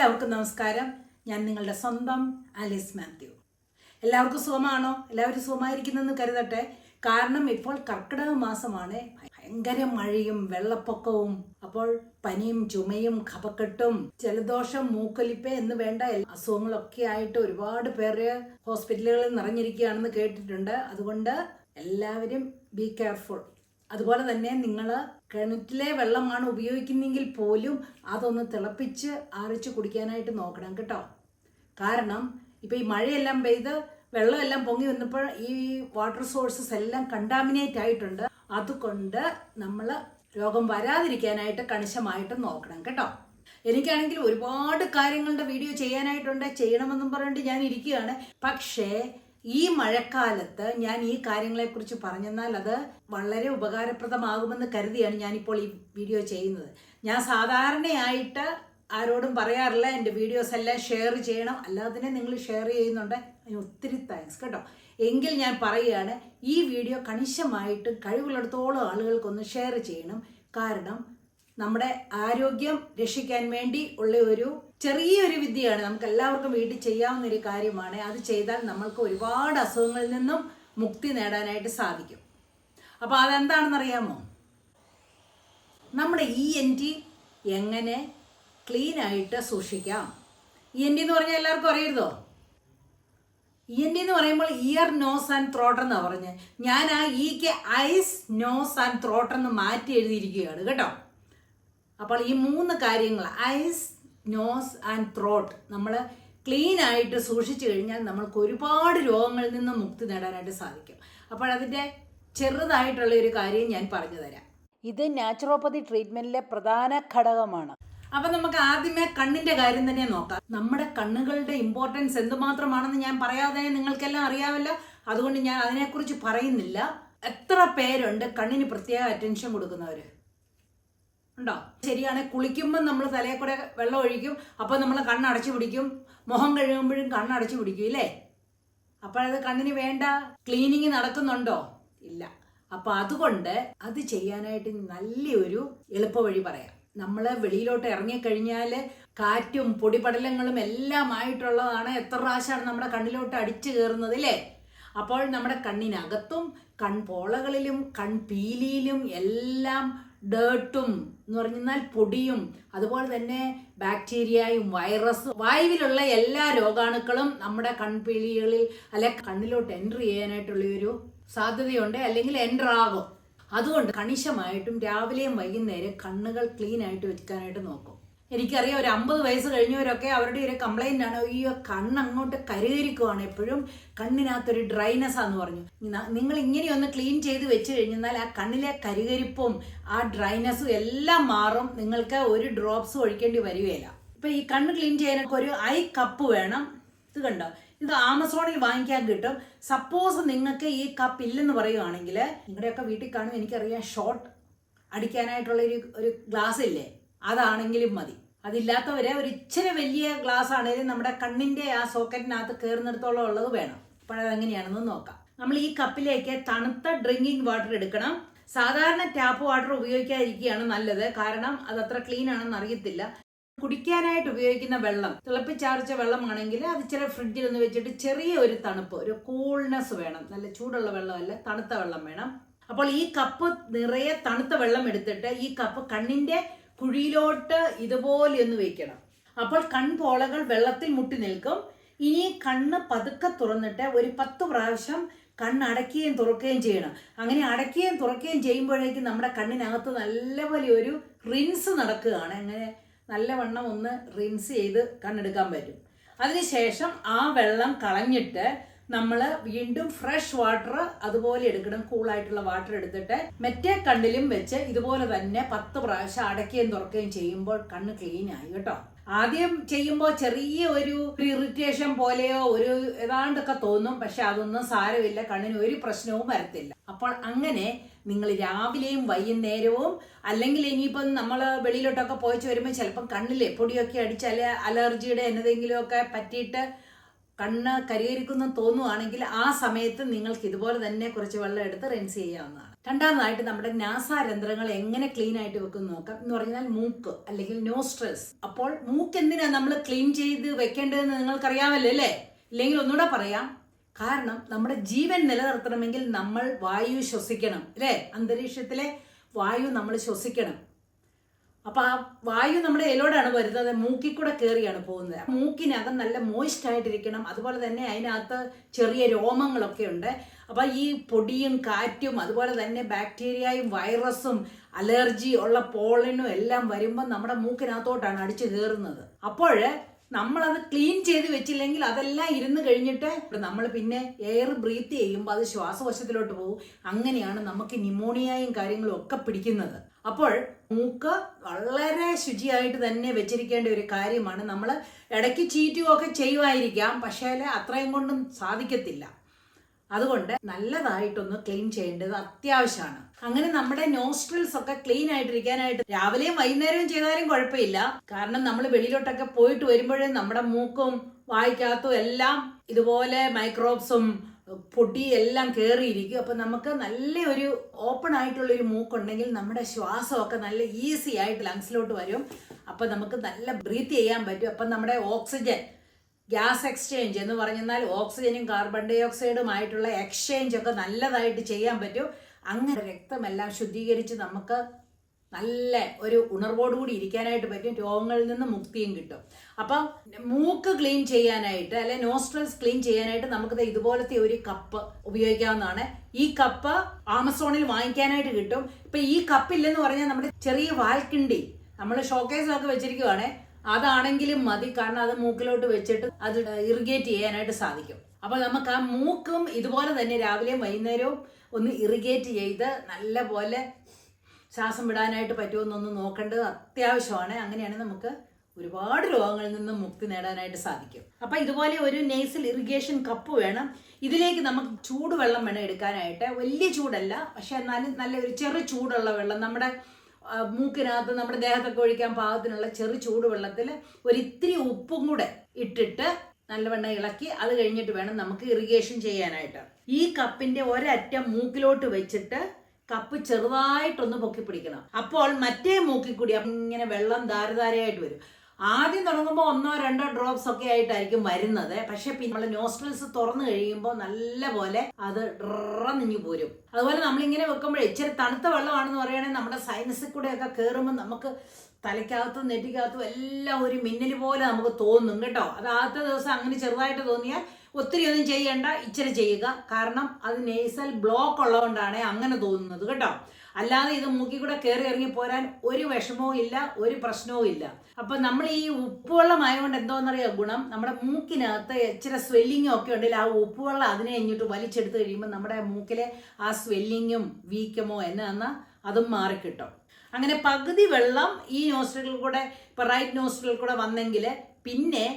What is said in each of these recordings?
എല്ലാവർക്കും നമസ്കാരം. ഞാൻ നിങ്ങളുടെ സ്വന്തം ആലിസ് മാത്യു. എല്ലാവർക്കും സുഖമാണോ? എല്ലാവരും സുഖമായിരിക്കുന്നെന്ന് കരുതട്ടെ. കാരണം ഇപ്പോൾ കർക്കിടക മാസമാണ്. ഭയങ്കര മഴയും വെള്ളപ്പൊക്കവും, അപ്പോൾ പനിയും ചുമയും കഫക്കെട്ടും ജലദോഷം മൂക്കൊലിപ്പ് എന്ന് വേണ്ട അസുഖങ്ങളൊക്കെ ആയിട്ട് ഒരുപാട് പേര് ഹോസ്പിറ്റലുകളിൽ നിറഞ്ഞിരിക്കുകയാണെന്ന് കേട്ടിട്ടുണ്ട്. അതുകൊണ്ട് എല്ലാവരും ബി കെയർഫുൾ. അതുപോലെ തന്നെ നിങ്ങൾ കിണറ്റിലെ വെള്ളമാണ് ഉപയോഗിക്കുന്നെങ്കിൽ പോലും അതൊന്ന് തിളപ്പിച്ച് ആറിച്ച് കുടിക്കാനായിട്ട് നോക്കണം കേട്ടോ. കാരണം ഇപ്പം ഈ മഴയെല്ലാം പെയ്ത് വെള്ളമെല്ലാം പൊങ്ങി വന്നപ്പോൾ ഈ വാട്ടർ സോഴ്സസ് എല്ലാം കണ്ടാമിനേറ്റ് ആയിട്ടുണ്ട്. അതുകൊണ്ട് നമ്മൾ രോഗം വരാതിരിക്കാനായിട്ട് കണിശമായിട്ട് നോക്കണം കേട്ടോ. എനിക്കാണെങ്കിൽ ഒരുപാട് കാര്യങ്ങളുടെ വീഡിയോ ചെയ്യാനായിട്ടുണ്ട്, ചെയ്യണമെന്നും പറഞ്ഞിട്ട് ഞാൻ ഇരിക്കുകയാണ്. പക്ഷേ ഈ മഴക്കാലത്ത് ഞാൻ ഈ കാര്യങ്ങളെക്കുറിച്ച് പറഞ്ഞെന്നാൽ അത് വളരെ ഉപകാരപ്രദമാകുമെന്ന് കരുതിയാണ് ഞാനിപ്പോൾ ഈ വീഡിയോ ചെയ്യുന്നത്. ഞാൻ സാധാരണയായിട്ട് ആരോടും പറയാറില്ല എൻ്റെ വീഡിയോസ് എല്ലാം ഷെയർ ചെയ്യണം, അല്ലാതെ നിങ്ങൾ ഷെയർ ചെയ്യുന്നുണ്ട്, അതിന് ഒത്തിരി താങ്ക്സ് കേട്ടോ. എങ്കിൽ ഞാൻ പറയുകയാണ്, ഈ വീഡിയോ കണിശമായിട്ട് കഴിവുള്ളിടത്തോളം ആളുകൾക്കൊന്ന് ഷെയർ ചെയ്യണം. കാരണം നമ്മുടെ ആരോഗ്യം രക്ഷിക്കാൻ വേണ്ടി ഉള്ള ഒരു ചെറിയൊരു വിദ്യയാണ്, നമുക്ക് എല്ലാവർക്കും വീട്ടിൽ ചെയ്യാവുന്ന ഒരു കാര്യമാണ്. അത് ചെയ്താൽ നമ്മൾക്ക് ഒരുപാട് അസുഖങ്ങളിൽ നിന്നും മുക്തി നേടാനായിട്ട് സാധിക്കും. അപ്പോൾ അതെന്താണെന്നറിയാമോ? നമ്മുടെ ENT എങ്ങനെ ക്ലീൻ ആയിട്ട് സൂക്ഷിക്കാം. ENT എന്ന് പറഞ്ഞാൽ എല്ലാവർക്കും അറിയരുതോ? ENT എന്ന് പറയുമ്പോൾ ഇയർ, നോസ് ആൻഡ് ത്രോട്ട് എന്നാണ് പറഞ്ഞത്. ഞാൻ ആ ഈക്ക് ഐസ്, നോസ് ആൻഡ് ത്രോട്ട് എന്ന് മാറ്റി എഴുതിയിരിക്കുകയാണ് കേട്ടോ. അപ്പോൾ ഈ 3 കാര്യങ്ങൾ ഐസ്, നോസ് ആൻഡ് ത്രോട്ട് നമ്മൾ ക്ലീൻ ആയിട്ട് സൂക്ഷിച്ചു കഴിഞ്ഞാൽ നമ്മൾക്ക് ഒരുപാട് രോഗങ്ങളിൽ നിന്ന് മുക്തി നേടാനായിട്ട് സാധിക്കും. അപ്പോൾ അതിൻ്റെ ചെറുതായിട്ടുള്ള ഒരു കാര്യം ഞാൻ പറഞ്ഞു തരാം. ഇത് നാച്ചുറോപ്പതി ട്രീറ്റ്മെൻറ്റിലെ പ്രധാന ഘടകമാണ്. അപ്പം നമുക്ക് ആദ്യമേ കണ്ണിൻ്റെ കാര്യം തന്നെ നോക്കാം. നമ്മുടെ കണ്ണുകളുടെ ഇമ്പോർട്ടൻസ് എന്തുമാത്രമാണെന്ന് ഞാൻ പറയാതെ നിങ്ങൾക്കെല്ലാം അറിയാമല്ലോ. അതുകൊണ്ട് ഞാൻ അതിനെക്കുറിച്ച് പറയുന്നില്ല. എത്ര പേരുണ്ട് കണ്ണിന് പ്രത്യേക അറ്റൻഷൻ കൊടുക്കുന്നവർ ഉണ്ടോ? ശരിയാണ്, കുളിക്കുമ്പോൾ നമ്മൾ തലയിൽ കൂടെ വെള്ളം ഒഴിക്കും, അപ്പോൾ നമ്മൾ കണ്ണടച്ചു പിടിക്കും. മുഖം കഴുകുമ്പോഴും കണ്ണടച്ചു പിടിക്കും ഇല്ലേ? അപ്പോഴത് കണ്ണിന് വേണ്ട ക്ലീനിങ് നടക്കുന്നുണ്ടോ? ഇല്ല. അപ്പോൾ അതുകൊണ്ട് അത് ചെയ്യാനായിട്ട് നല്ലൊരു എളുപ്പവഴി പറയാം. നമ്മൾ വെളിയിലോട്ട് ഇറങ്ങിക്കഴിഞ്ഞാൽ കാറ്റും പൊടിപടലങ്ങളും എല്ലാം ആയിട്ടുള്ളതാണ്. എത്ര പ്രാവശ്യമാണ് നമ്മുടെ കണ്ണിലോട്ട് അടിച്ചു കയറുന്നത് ഇല്ലേ? അപ്പോൾ നമ്മുടെ കണ്ണിനകത്തും കൺപോളകളിലും കൺപീലിയിലും എല്ലാം ഡേർട്ടും എന്ന് പറഞ്ഞാൽ പൊടിയും, അതുപോലെ തന്നെ ബാക്ടീരിയയും വൈറസും, വായുവിലുള്ള എല്ലാ രോഗാണുക്കളും നമ്മുടെ കൺപീലികളിൽ അല്ലെ കണ്ണിലോട്ട് എൻട്രി ചെയ്യാനായിട്ടുള്ള ഒരു സാധ്യതയുണ്ട്, അല്ലെങ്കിൽ എൻറ്റർ ആകും. അതുകൊണ്ട് കണിശമായിട്ടും രാവിലെയും വൈകുന്നേരം കണ്ണുകൾ ക്ലീൻ ആയിട്ട് വെക്കാനായിട്ട് നോക്കും. എനിക്കറിയാം, ഒരു 50 വയസ്സ് കഴിഞ്ഞവരൊക്കെ അവരുടെ ഒരു കംപ്ലൈൻ്റ് ആണ്, ഈ കണ്ണങ്ങോട്ട് കരുകരിക്കുവാണ്, എപ്പോഴും കണ്ണിനകത്തൊരു ഡ്രൈനെസ് ആണെന്ന് പറഞ്ഞു. നിങ്ങൾ ഇങ്ങനെയൊന്ന് ക്ലീൻ ചെയ്ത് വെച്ച് കഴിഞ്ഞാൽ ആ കണ്ണിലെ കരുകരിപ്പും ആ ഡ്രൈനെസ്സും എല്ലാം മാറും. നിങ്ങൾക്ക് ഒരു ഡ്രോപ്സ് ഒഴിക്കേണ്ടി വരികയില്ല. ഇപ്പം ഈ കണ്ണ് ക്ലീൻ ചെയ്യാനൊക്കെ ഒരു ഐ കപ്പ് വേണം. ഇത് കണ്ടോ, ഇത് ആമസോണിൽ വാങ്ങിക്കാൻ കിട്ടും. സപ്പോസ് നിങ്ങൾക്ക് ഈ കപ്പ് ഇല്ലെന്ന് പറയുകയാണെങ്കിൽ, നിങ്ങളുടെയൊക്കെ വീട്ടിൽ കാണും, എനിക്കറിയാം, ഷോട്ട് അടിക്കാനായിട്ടുള്ള ഒരു ഗ്ലാസ് ഇല്ലേ, അതാണെങ്കിലും മതി. അതില്ലാത്തവരെ ഒരു ഇച്ചിരി വലിയ ഗ്ലാസ് ആണെങ്കിലും നമ്മുടെ കണ്ണിൻ്റെ ആ സോക്കറ്റിനകത്ത് കയറുന്നിടത്തോളം ഉള്ളത് വേണം. അപ്പോൾ അതെങ്ങനെയാണെന്ന് നോക്കാം. നമ്മൾ ഈ കപ്പിലേക്ക് തണുത്ത ഡ്രിങ്കിങ് വാട്ടർ എടുക്കണം. സാധാരണ ടാപ്പ് വാട്ടർ ഉപയോഗിക്കാതിരിക്കുകയാണ് നല്ലത്, കാരണം അതത്ര ക്ലീൻ ആണെന്ന് അറിയത്തില്ല. കുടിക്കാനായിട്ട് ഉപയോഗിക്കുന്ന വെള്ളം, തിളപ്പിച്ചാറിച്ച വെള്ളമാണെങ്കിൽ അത് ഇച്ചിരി ഫ്രിഡ്ജിൽ ഒന്ന് വെച്ചിട്ട് ചെറിയ ഒരു തണുപ്പ്, ഒരു കൂൾനെസ് വേണം. നല്ല ചൂടുള്ള വെള്ളമല്ല, തണുത്ത വെള്ളം വേണം. അപ്പോൾ ഈ കപ്പ് നിറയെ തണുത്ത വെള്ളം എടുത്തിട്ട് ഈ കപ്പ് കണ്ണിൻ്റെ കുഴിയിലോട്ട് ഇതുപോലെ ഒന്ന് വെക്കണം. അപ്പോൾ കൺപോളകൾ വെള്ളത്തിൽ മുട്ടി നിൽക്കും. ഇനി കണ്ണ് പതുക്കെ തുറന്നിട്ട് ഒരു 10 പ്രാവശ്യം കണ്ണടയ്ക്കുകയും തുറക്കുകയും ചെയ്യണം. അങ്ങനെ അടയ്ക്കുകയും തുറക്കുകയും ചെയ്യുമ്പോഴേക്കും നമ്മുടെ കണ്ണിനകത്ത് നല്ലപോലെ ഒരു റിൻസ് നടക്കുകയാണ്. അങ്ങനെ നല്ലവണ്ണം ഒന്ന് റിൻസ് ചെയ്ത് കണ്ണെടുക്കാൻ പറ്റും. അതിനുശേഷം ആ വെള്ളം കളഞ്ഞിട്ട് നമ്മൾ വീണ്ടും ഫ്രഷ് വാട്ടർ അതുപോലെ എടുക്കണം. കൂളായിട്ടുള്ള വാട്ടർ എടുത്തിട്ട് മറ്റേ കണ്ണിലും വെച്ച് ഇതുപോലെ തന്നെ 10 പ്രാവശ്യം അടയ്ക്കുകയും തുറക്കുകയും ചെയ്യുമ്പോൾ കണ്ണ് ക്ലീൻ ആയി കേട്ടോ. ആദ്യം ചെയ്യുമ്പോൾ ചെറിയ ഒരു ഇറിറ്റേഷൻ പോലെയോ ഒരു ഏതാണ്ടൊക്കെ തോന്നും, പക്ഷെ അതൊന്നും സാരമില്ല, കണ്ണിന് ഒരു പ്രശ്നവും വരത്തില്ല. അപ്പോൾ അങ്ങനെ നിങ്ങൾ രാവിലെയും വൈകുന്നേരവും, അല്ലെങ്കിൽ ഇനിയിപ്പം നമ്മൾ വെളിയിലോട്ടൊക്കെ പോയിച്ച് വരുമ്പോൾ ചിലപ്പം കണ്ണിൽ പൊടിയൊക്കെ അടിച്ചാൽ അലർജിയുടെ എന്തെങ്കിലുമൊക്കെ പറ്റിയിട്ട് കണ്ണ് കരികരിക്കുന്നു തോന്നുവാണെങ്കിൽ ആ സമയത്ത് നിങ്ങൾക്ക് ഇതുപോലെ തന്നെ കുറച്ച് വെള്ളം എടുത്ത് റിൻസ് ചെയ്യാവുന്നതാണ്. രണ്ടാമതായിട്ട് നമ്മുടെ നാസാരന്ധ്രങ്ങൾ എങ്ങനെ ക്ലീൻ ആയിട്ട് വെക്കുന്നു നോക്കാം. എന്ന് പറഞ്ഞാൽ മൂക്ക് അല്ലെങ്കിൽ നോസ്ട്രൽസ്. അപ്പോൾ മൂക്ക് എന്തിനാ നമ്മൾ ക്ലീൻ ചെയ്ത് വെക്കേണ്ടതെന്ന് നിങ്ങൾക്കറിയാമല്ലോ അല്ലേ? ഇല്ലെങ്കിൽ ഒന്നുകൂടെ പറയാം. കാരണം നമ്മുടെ ജീവൻ നിലനിർത്തണമെങ്കിൽ നമ്മൾ വായു ശ്വസിക്കണം അല്ലേ? അന്തരീക്ഷത്തിലെ വായു നമ്മൾ ശ്വസിക്കണം. അപ്പൊ ആ വായു നമ്മുടെ എലോടാണ് വരുന്നത്, മൂക്കിൽ കൂടെ കയറിയാണ് പോകുന്നത്. മൂക്കിനകം നല്ല മോയിസ്റ്റ് ആയിട്ടിരിക്കണം. അതുപോലെ തന്നെ അതിനകത്ത് ചെറിയ രോമങ്ങളൊക്കെ ഉണ്ട്. അപ്പൊ ഈ പൊടിയും കാറ്റും അതുപോലെ തന്നെ ബാക്ടീരിയയും വൈറസും അലർജി ഉള്ള പോളനും എല്ലാം വരുമ്പോൾ നമ്മുടെ മൂക്കിനകത്തോട്ടാണ് അടിച്ചു കയറുന്നത്. അപ്പോൾ നമ്മളത് ക്ലീൻ ചെയ്ത് വെച്ചില്ലെങ്കിൽ അതെല്ലാം ഇരുന്ന് കഴിഞ്ഞിട്ട് നമ്മൾ പിന്നെ എയർ ബ്രീത്ത് ചെയ്യുമ്പോൾ അത് ശ്വാസകോശത്തിലോട്ട് പോകും. അങ്ങനെയാണ് നമുക്ക് ന്യൂമോണിയയും കാര്യങ്ങളും ഒക്കെ പിടിക്കുന്നത്. അപ്പോൾ മൂക്ക് വളരെ ശുചിയായിട്ട് തന്നെ വെച്ചിരിക്കേണ്ട ഒരു കാര്യമാണ്. നമ്മൾ ഇടയ്ക്ക് ചീറ്റുകയൊക്കെ ചെയ്യുമായിരിക്കാം, പക്ഷേ അത്രയും കൊണ്ടും സാധിക്കത്തില്ല. അതുകൊണ്ട് നല്ലതായിട്ടൊന്ന് ക്ലീൻ ചെയ്യേണ്ടത് അത്യാവശ്യമാണ്. അങ്ങനെ നമ്മുടെ നോസ്ട്രിൽസ് ഒക്കെ ക്ലീൻ ആയിട്ടിരിക്കാനായിട്ട് രാവിലെയും വൈകുന്നേരവും ചെയ്താലും കുഴപ്പമില്ല. കാരണം നമ്മൾ വെളിയിലോട്ടൊക്കെ പോയിട്ട് വരുമ്പോഴേ നമ്മുടെ മൂക്കും വായ്ക്കകത്തും എല്ലാം ഇതുപോലെ മൈക്രോബ്സും പൊടി എല്ലാം കയറിയിരിക്കും. അപ്പൊ നമുക്ക് നല്ല ഒരു ഓപ്പൺ ആയിട്ടുള്ളൊരു മൂക്കുണ്ടെങ്കിൽ നമ്മുടെ ശ്വാസമൊക്കെ നല്ല ഈസി ആയിട്ട് ലങ്സിലോട്ട് വരും. അപ്പൊ നമുക്ക് നല്ല ബ്രീത്ത് ചെയ്യാൻ പറ്റും. അപ്പൊ നമ്മുടെ ഓക്സിജൻ ഗ്യാസ് എക്സ്ചേഞ്ച് എന്ന് പറഞ്ഞാൽ ഓക്സിജനും കാർബൺ ഡൈ ഓക്സൈഡുമായിട്ടുള്ള എക്സ്ചേഞ്ച് ഒക്കെ നല്ലതായിട്ട് ചെയ്യാൻ പറ്റും. അങ്ങനെ രക്തമെല്ലാം ശുദ്ധീകരിച്ച് നമുക്ക് നല്ല ഒരു ഉണർവോടുകൂടി ഇരിക്കാനായിട്ട് പറ്റും. രോഗങ്ങളിൽ നിന്ന് മുക്തിയും കിട്ടും. അപ്പം മൂക്ക് ക്ലീൻ ചെയ്യാനായിട്ട് അല്ലെ നോസ്ട്രൽസ് ക്ലീൻ ചെയ്യാനായിട്ട് നമുക്ക് ഇതുപോലത്തെ ഒരു കപ്പ് ഉപയോഗിക്കാവുന്നതാണ്. ഈ കപ്പ് ആമസോണിൽ വാങ്ങിക്കാനായിട്ട് കിട്ടും. ഇപ്പൊ ഈ കപ്പില്ലെന്ന് പറഞ്ഞാൽ നമ്മുടെ ചെറിയ വാൽക്കിണ്ടി നമ്മൾ ഷോക്കേസിലൊക്കെ വെച്ചിരിക്കുവാണേ, അതാണെങ്കിലും മതി. കാരണം അത് മൂക്കിലോട്ട് വെച്ചിട്ട് അത് ഇറിഗേറ്റ് ചെയ്യാനായിട്ട് സാധിക്കും. അപ്പൊ നമുക്ക് ആ മൂക്കും ഇതുപോലെ തന്നെ രാവിലെയും വൈകുന്നേരവും ഒന്ന് ഇറിഗേറ്റ് ചെയ്ത് നല്ല പോലെ ശ്വാസം വിടാനായിട്ട് പറ്റുമെന്നൊന്ന് നോക്കേണ്ടത് അത്യാവശ്യമാണ്. അങ്ങനെയാണെങ്കിൽ നമുക്ക് ഒരുപാട് രോഗങ്ങളിൽ നിന്നും മുക്തി നേടാനായിട്ട് സാധിക്കും. അപ്പൊ ഇതുപോലെ ഒരു നേസൽ ഇറിഗേഷൻ കപ്പ് വേണം. ഇതിലേക്ക് നമുക്ക് ചൂടുവെള്ളം വേണം എടുക്കാനായിട്ട്. വലിയ ചൂടല്ല, പക്ഷെ എന്നാലും നല്ല ഒരു ചെറു ചൂടുള്ള വെള്ളം നമ്മുടെ മൂക്കിനകത്ത് നമ്മുടെ ദേഹത്തൊക്കെ ഒഴിക്കാൻ പാകത്തിനുള്ള ചെറു ചൂടുവെള്ളത്തിൽ ഒരിത്തിരി ഉപ്പും കൂടെ ഇട്ടിട്ട് നല്ലവണ്ണം ഇളക്കി അത് കഴിഞ്ഞിട്ട് വേണം നമുക്ക് ഇറിഗേഷൻ ചെയ്യാനായിട്ട്. ഈ കപ്പിന്റെ ഒരറ്റം മൂക്കിലോട്ട് വെച്ചിട്ട് കപ്പ് ചെറുതായിട്ടൊന്ന് പൊക്കി പിടിക്കണം. അപ്പോൾ മറ്റേ മൂക്കിൽ കൂടി ഇങ്ങനെ വെള്ളം ധാരധാരയായിട്ട് വരും. ആദ്യം തുടങ്ങുമ്പോൾ 1-2 ഡ്രോപ്സ് ഒക്കെ ആയിട്ടായിരിക്കും വരുന്നത്. പക്ഷെ പിന്നെ നമ്മൾ നോസ്ട്രൽസ് തുറന്നു കഴിയുമ്പോൾ നല്ല പോലെ അത് ഡ്രന്നിഞ്ഞു പോരും. അതുപോലെ നമ്മളിങ്ങനെ വെക്കുമ്പോഴേ ഇച്ചിരി തണുത്ത വെള്ളമാണെന്ന് പറയുകയാണെങ്കിൽ നമ്മുടെ സൈനസിൽ കൂടെ ഒക്കെ കയറുമ്പോൾ നമുക്ക് തലയ്ക്കകത്തും നെറ്റിക്കകത്തും എല്ലാം ഒരു മിന്നൽ പോലെ നമുക്ക് തോന്നും കേട്ടോ. അത് ആദ്യത്തെ ദിവസം അങ്ങനെ ചെറുതായിട്ട് തോന്നിയാൽ ഒത്തിരി ഒന്നും ചെയ്യണ്ട, ഇച്ചിരി ചെയ്യുക. കാരണം അത് നേസൽ ബ്ലോക്ക് ഉള്ളതുകൊണ്ടാണ് അങ്ങനെ തോന്നുന്നത് കേട്ടോ. അല്ലാതെ ഇത് മൂക്കിൽ കൂടെ കയറി ഇറങ്ങി പോരാൻ ഒരു വിഷമവും ഇല്ല, ഒരു പ്രശ്നവും ഇല്ല. അപ്പൊ നമ്മൾ ഈ ഉപ്പുവെള്ളം ആയതുകൊണ്ട് എന്തോന്നറിയാം ഗുണം, നമ്മുടെ മൂക്കിനകത്ത് ഇച്ചിരി സ്വെല്ലിങ്ങും ഒക്കെ ഉണ്ടെങ്കിൽ ആ ഉപ്പുവെള്ളം അതിനെ കഴിഞ്ഞിട്ട് വലിച്ചെടുത്ത് കഴിയുമ്പോൾ നമ്മുടെ മൂക്കിലെ ആ സ്വെല്ലിങ്ങും വീക്കമോ എന്നാ അതും മാറിക്കിട്ടും. അങ്ങനെ പകുതി വെള്ളം ഈ നോസ്ട്രിലിൽ കൂടെ ഇപ്പൊ റൈറ്റ് നോസ്ട്രിലിൽ കൂടെ വന്നെങ്കിൽ പിന്നെ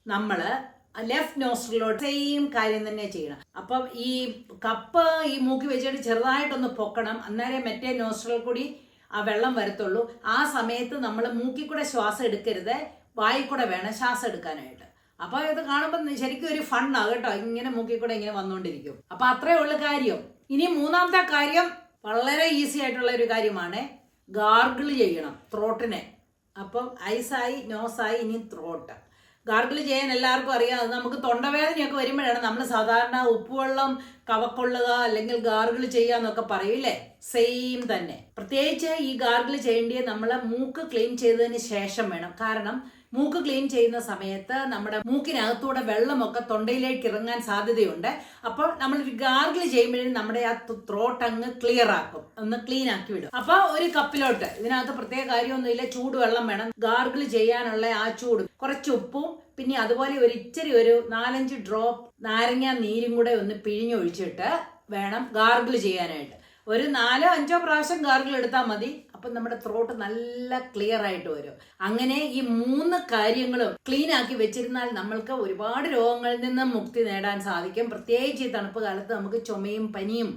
നമ്മള് ലെഫ്റ്റ് നോസ്ട്രിലോട്ട് സെയിം കാര്യം തന്നെ ചെയ്യണം. അപ്പം ഈ കപ്പ് ഈ മൂക്കി വെച്ചിട്ട് ചെറുതായിട്ടൊന്ന് പൊക്കണം, അന്നേരം മറ്റേ നോസ്ട്രിൽ കൂടി ആ വെള്ളം വരത്തുള്ളൂ. ആ സമയത്ത് നമ്മൾ മൂക്കിൽ കൂടെ ശ്വാസം എടുക്കരുത്, വായിൽ കൂടെ വേണം ശ്വാസം എടുക്കാനായിട്ട്. അപ്പൊ ഇത് കാണുമ്പോൾ ശരിക്കും ഒരു ഫണ്ണാണ് കേട്ടോ, ഇങ്ങനെ മൂക്കിൽ കൂടെ ഇങ്ങനെ വന്നുകൊണ്ടിരിക്കും. അപ്പൊ അത്രേ ഉള്ള കാര്യം. ഇനി മൂന്നാമത്തെ കാര്യം വളരെ ഈസി ആയിട്ടുള്ള ഒരു കാര്യമാണ്, ഗാർഗിൾ ചെയ്യണം ത്രോട്ടിനെ. അപ്പം ഐസായി നോസായി ഇനി ത്രോട്ട്. ഗാർഗിൾ ചെയ്യാൻ എല്ലാവർക്കും അറിയാം. അത് നമുക്ക് തൊണ്ടവേദനയൊക്കെ വരുമ്പോഴാണ് നമ്മൾ സാധാരണ ഉപ്പുവെള്ളം കവക്കൊള്ളുക അല്ലെങ്കിൽ ഗാർഗിൾ ചെയ്യാന്നൊക്കെ പറയൂല്ലേ, സെയിം തന്നെ. പ്രത്യേകിച്ച് ഈ ഗാർഗിൾ ചെയ്യേണ്ടിയ നമ്മൾ മൂക്ക് ക്ലീൻ ചെയ്തതിന് ശേഷം വേണം. കാരണം മൂക്ക് ക്ലീൻ ചെയ്യുന്ന സമയത്ത് നമ്മുടെ മൂക്കിനകത്തൂടെ വെള്ളമൊക്കെ തൊണ്ടയിലേക്ക് ഇറങ്ങാൻ സാധ്യതയുണ്ട്. അപ്പോൾ നമ്മൾ ഗാർഗിൾ ചെയ്യുമ്പോഴും നമ്മുടെ ആ ത്രോട്ട് അങ്ങ് ക്ലിയർ ആക്കും, ഒന്ന് ക്ലീൻ ആക്കി വിടും. അപ്പൊ ഒരു കപ്പിലോട്ട്, ഇതിനകത്ത് പ്രത്യേക കാര്യമൊന്നുമില്ല, ചൂടുവെള്ളം വേണം. ഗാർഗിൾ ചെയ്യാനുള്ള ആ ചൂട്, കുറച്ച് ഉപ്പും പിന്നെ അതുപോലെ ഒരു ഇച്ചിരി ഒരു 4-5 ഡ്രോപ്പ് നാരങ്ങ നീരും കൂടെ ഒന്ന് പിഴിഞ്ഞൊഴിച്ചിട്ട് വേണം ഗാർഗിൾ ചെയ്യാനായിട്ട്. ഒരു 4-5 പ്രാവശ്യം ഗാർഗിൾ എടുത്താൽ മതി. അപ്പം നമ്മുടെ ത്രോട്ട് നല്ല ക്ലിയർ ആയിട്ട് വരും. അങ്ങനെ ഈ 3 കാര്യങ്ങളും ക്ലീൻ ആക്കി വെച്ചിരുന്നാൽ നമ്മൾക്ക് ഒരുപാട് രോഗങ്ങളിൽ നിന്ന് മുക്തി നേടാൻ സാധിക്കും. പ്രത്യേകിച്ച് ഈ തണുപ്പ് കാലത്ത് നമുക്ക് ചുമയും പനിയും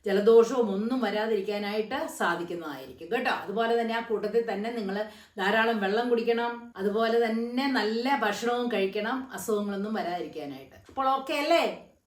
ജലദോഷവും ഒന്നും വരാതിരിക്കാനായിട്ട് സാധിക്കുന്നതായിരിക്കും കേട്ടോ. അതുപോലെ തന്നെ ആ കൂട്ടത്തിൽ തന്നെ നിങ്ങൾ ധാരാളം വെള്ളം കുടിക്കണം, അതുപോലെ തന്നെ നല്ല ഭക്ഷണവും കഴിക്കണം, അസുഖങ്ങളൊന്നും വരാതിരിക്കാനായിട്ട്. അപ്പോൾ ഓക്കെ അല്ലേ?